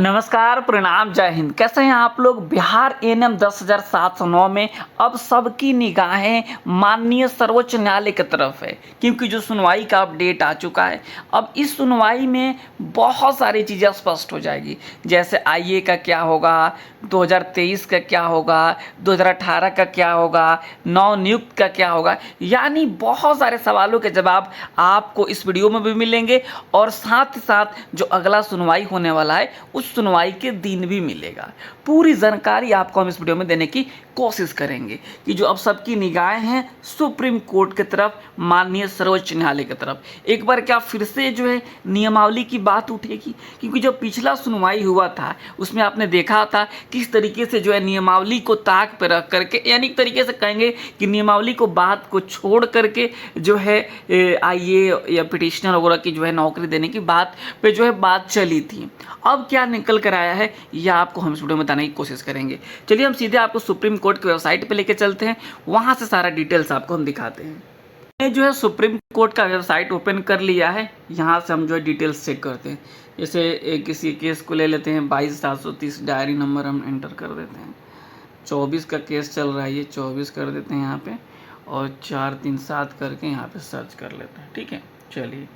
नमस्कार, प्रणाम, जय हिंद। कैसे हैं आप लोग। बिहार एएनएम 10,709 में अब सबकी निगाहें माननीय सर्वोच्च न्यायालय की तरफ है, क्योंकि जो सुनवाई का अपडेट आ चुका है। अब इस सुनवाई में बहुत सारी चीज़ें स्पष्ट हो जाएगी, जैसे आईए का क्या होगा, 2023 का क्या होगा, 2018 का क्या होगा, नव नियुक्त का क्या होगा। यानी बहुत सारे सवालों के जवाब आपको इस वीडियो में भी मिलेंगे और साथ ही साथ जो अगला सुनवाई होने वाला है उस सुनवाई के दिन भी मिलेगा। पूरी जानकारी आपको हम इस वीडियो में देने की कोशिश करेंगे कि जो अब सबकी निगाहें हैं सुप्रीम कोर्ट की तरफ, माननीय सर्वोच्च न्यायालय की तरफ। एक बार क्या फिर से जो है नियमावली की बात उठेगी, क्योंकि जो पिछला सुनवाई हुआ था उसमें आपने देखा था किस तरीके से जो है नियमावली को ताक पर रख करके, यानी एक तरीके से कहेंगे कि नियमावली को बात को छोड़ करके जो है आईए या पिटिशनर वगैरह की जो है नौकरी देने की बात पे जो है बात चली थी। अब क्या निकल कर आया है यह आपको हम इस वीडियो में बताने की कोशिश करेंगे। चलिए हम सीधे आपको सुप्रीम कोर्ट की वेबसाइट पे लेके चलते हैं, वहां से सारा डिटेल्स आपको हम दिखाते हैं। ये जो है सुप्रीम कोर्ट का वेबसाइट ओपन कर लिया है, यहाँ से हम जो है डिटेल्स चेक करते हैं। जैसे किसी केस को ले लेते हैं 22,730, डायरी नंबर हम एंटर कर देते हैं। 24 का केस चल रहा है, ये 24 कर देते हैं यहाँ पे और 437 करके यहाँ पे सर्च कर लेते हैं। ठीक है, चलिए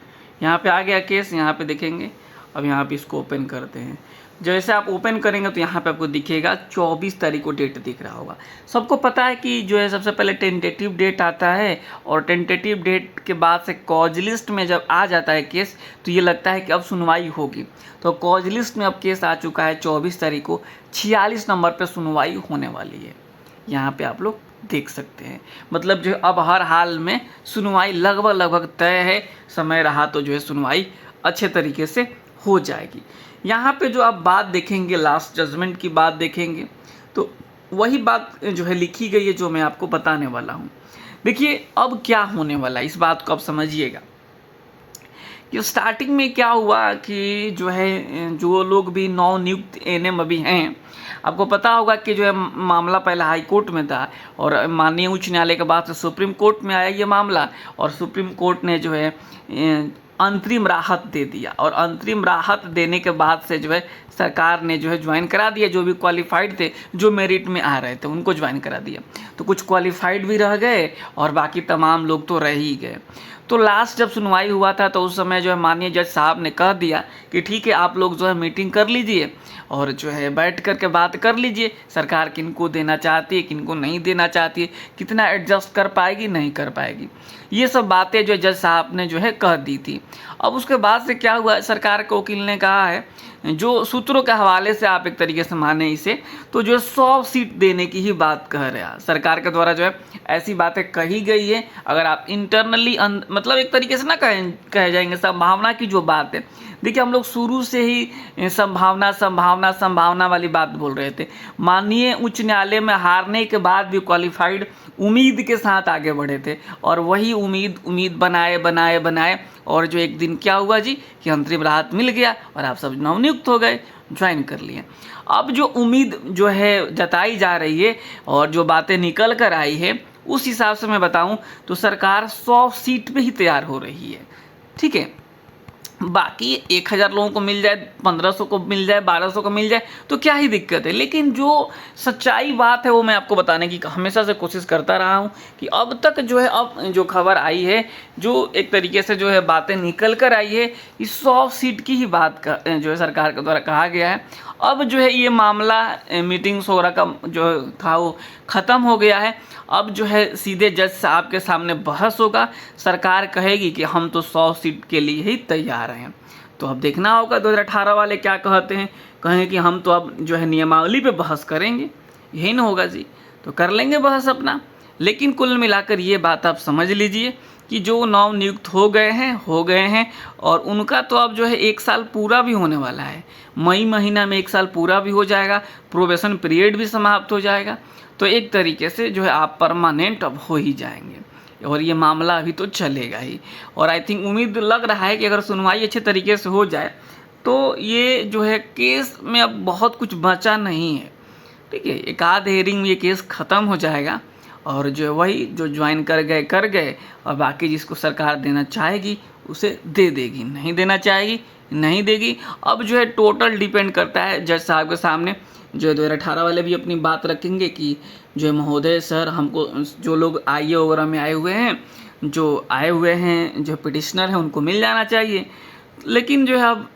यहाँ पे आ गया केस, यहाँ पे देखेंगे। अब यहाँ पे इसको ओपन करते हैं। जैसे आप ओपन करेंगे तो यहाँ पे आपको दिखेगा 24 तारीख को डेट दिख रहा होगा। सबको पता है कि जो है सबसे पहले टेंटेटिव डेट आता है और टेंटेटिव डेट के बाद से कॉज लिस्ट में जब आ जाता है केस तो ये लगता है कि अब सुनवाई होगी। तो कॉज लिस्ट में अब केस आ चुका है 24 तारीख को, 46 नंबर पर सुनवाई होने वाली है। यहाँ पे आप लोग देख सकते हैं, मतलब जो अब हर हाल में सुनवाई लगभग तय है। समय रहा तो जो है सुनवाई अच्छे तरीके से हो जाएगी। यहाँ पे जो आप बात देखेंगे, लास्ट जजमेंट की बात देखेंगे तो वही बात जो है लिखी गई है जो मैं आपको बताने वाला हूँ। देखिए अब क्या होने वाला है, इस बात को आप समझिएगा कि स्टार्टिंग में क्या हुआ कि जो है जो लोग भी नव नियुक्त एएनएम अभी हैं, आपको पता होगा कि जो है मामला पहले हाई कोर्ट में था और माननीय उच्च न्यायालय के बाद से सुप्रीम कोर्ट में आया ये मामला, और सुप्रीम कोर्ट ने जो है अंतरिम राहत दे दिया। और अंतरिम राहत देने के बाद से जो है सरकार ने जो है ज्वाइन करा दिया, जो भी क्वालिफाइड थे, जो मेरिट में आ रहे थे उनको ज्वाइन करा दिया। तो कुछ क्वालिफाइड भी रह गए और बाकी तमाम लोग तो रह ही गए। तो लास्ट जब सुनवाई हुआ था तो उस समय जो है माननीय जज साहब ने कह दिया कि ठीक है आप लोग जो है मीटिंग कर लीजिए और जो है बैठ कर के बात कर लीजिए, सरकार किनको देना चाहती है किनको नहीं देना चाहती है, कितना एडजस्ट कर पाएगी नहीं कर पाएगी, ये सब बातें जो जज साहब ने जो है कह दी थी। अब उसके बाद से क्या हुआ, सरकार के वकील ने कहा है, जो सूत्रों के हवाले से आप एक तरीके से माने इसे, तो जो है 100 सीट देने की ही बात कह रहे हैं। सरकार के द्वारा जो है ऐसी बातें कही गई है। अगर आप इंटरनली मतलब एक तरीके से ना कहे जाएंगे संभावना की जो बात है, देखिए हम लोग शुरू से ही संभावना वाली बात बोल रहे थे। माननीय उच्च न्यायालय में हारने के बाद भी क्वालिफाइड उम्मीद के साथ आगे बढ़े थे और वही उम्मीद बनाए और जो एक दिन क्या हुआ जी कि अंतरिम राहत मिल गया और आप सब नवनियुक्त हो गए, ज्वाइन कर लिए। अब जो उम्मीद जो है जताई जा रही है और जो बातें निकल कर आई है उस हिसाब से मैं बताऊं तो सरकार 100 सीट पे ही तैयार हो रही है। ठीक है, बाकी 1000 लोगों को मिल जाए, 1500 को मिल जाए, 1200 को मिल जाए तो क्या ही दिक्कत है। लेकिन जो सच्चाई बात है वो मैं आपको बताने की हमेशा से कोशिश करता रहा हूँ कि अब तक जो है अब जो खबर आई है, जो एक तरीके से जो है बातें निकल कर आई है, इस 100 सीट की ही बात का जो है सरकार के द्वारा कहा गया है। अब जो है ये मामला मीटिंग्स वगैरह का जो था वो ख़त्म हो गया है। अब जो है सीधे जज साहब के सामने बहस होगा, सरकार कहेगी कि हम तो 100 सीट के लिए ही तैयार हैं। तो अब देखना होगा 2018 वाले क्या कहते हैं, कहेंगे कि हम तो अब जो है नियमावली पे बहस करेंगे, यही ना होगा जी, तो कर लेंगे बहस अपना। लेकिन कुल मिलाकर ये बात आप समझ लीजिए कि जो नव नियुक्त हो गए हैं और उनका तो अब जो है 1 साल पूरा भी होने वाला है। मई महीना में 1 साल पूरा भी हो जाएगा, प्रोबेशन पीरियड भी समाप्त हो जाएगा। तो एक तरीके से जो है आप परमानेंट अब हो ही जाएंगे और ये मामला अभी तो चलेगा ही। और आई थिंक उम्मीद लग रहा है कि अगर सुनवाई अच्छे तरीके से हो जाए तो ये जो है केस में अब बहुत कुछ बचा नहीं है। ठीक है, एक आध हेयरिंग में ये केस ख़त्म हो जाएगा और जो वही जो ज्वाइन कर गए और बाकी जिसको सरकार देना चाहेगी उसे दे देगी, नहीं देना चाहेगी नहीं देगी। अब जो है टोटल डिपेंड करता है जज साहब के सामने। जो है 2018 वाले भी अपनी बात रखेंगे कि जो है महोदय सर, हमको जो लोग आईए वगैरह में आए हुए हैं, जो पिटिशनर हैं, उनको मिल जाना चाहिए। लेकिन जो है अब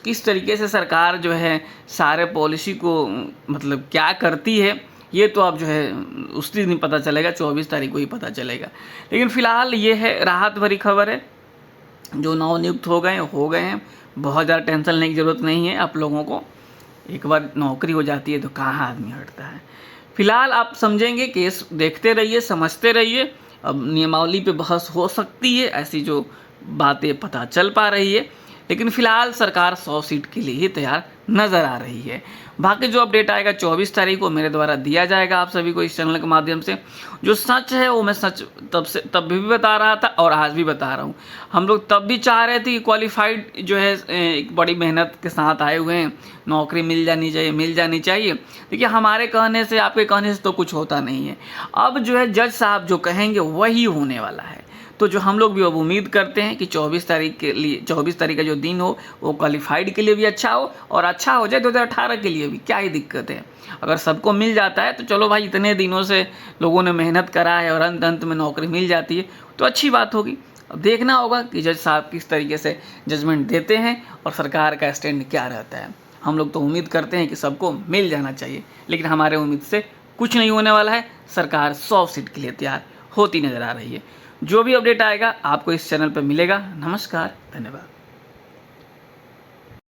किस तरीके से सरकार जो है सारे पॉलिसी को मतलब क्या करती है, ये तो अब जो है उस दिन पता चलेगा, 24 तारीख को ही पता चलेगा। लेकिन फ़िलहाल ये है राहत भरी खबर है, जो नवनियुक्त हो गए हैं। बहुत ज़्यादा टेंशन लेने की ज़रूरत नहीं है आप लोगों को। एक बार नौकरी हो जाती है तो कहाँ आदमी हटता है। फिलहाल आप समझेंगे, केस देखते रहिए, समझते रहिए। अब नियमावली पे बहस हो सकती है, ऐसी जो बातें पता चल पा रही है। लेकिन फिलहाल सरकार 100 सीट के लिए ही तैयार नज़र आ रही है। बाकी जो अपडेट आएगा 24 तारीख को मेरे द्वारा दिया जाएगा आप सभी को इस चैनल के माध्यम से। जो सच है वो मैं सच तब भी बता रहा था और आज भी बता रहा हूँ। हम लोग तब भी चाह रहे थे कि क्वालिफाइड जो है एक बड़ी मेहनत के साथ आए हुए हैं, नौकरी मिल जानी चाहिए। देखिए हमारे कहने से, आपके कहने से तो कुछ होता नहीं है। अब जो है जज साहब जो कहेंगे वही होने वाला है। तो जो हम लोग भी अब उम्मीद करते हैं कि 24 तारीख के लिए, 24 तारीख का जो दिन हो वो क्वालिफाइड के लिए भी अच्छा हो, और अच्छा हो जाए 2018 के लिए भी, क्या ही दिक्कत है। अगर सबको मिल जाता है तो चलो भाई, इतने दिनों से लोगों ने मेहनत करा है और अंत में नौकरी मिल जाती है तो अच्छी बात होगी। अब देखना होगा कि जज साहब किस तरीके से जजमेंट देते हैं और सरकार का स्टैंड क्या रहता है। हम लोग तो उम्मीद करते हैं कि सबको मिल जाना चाहिए, लेकिन हमारे उम्मीद से कुछ नहीं होने वाला है। सरकार 100 सीट के लिए तैयार होती नज़र आ रही है। जो भी अपडेट आएगा आपको इस चैनल पर मिलेगा। नमस्कार, धन्यवाद।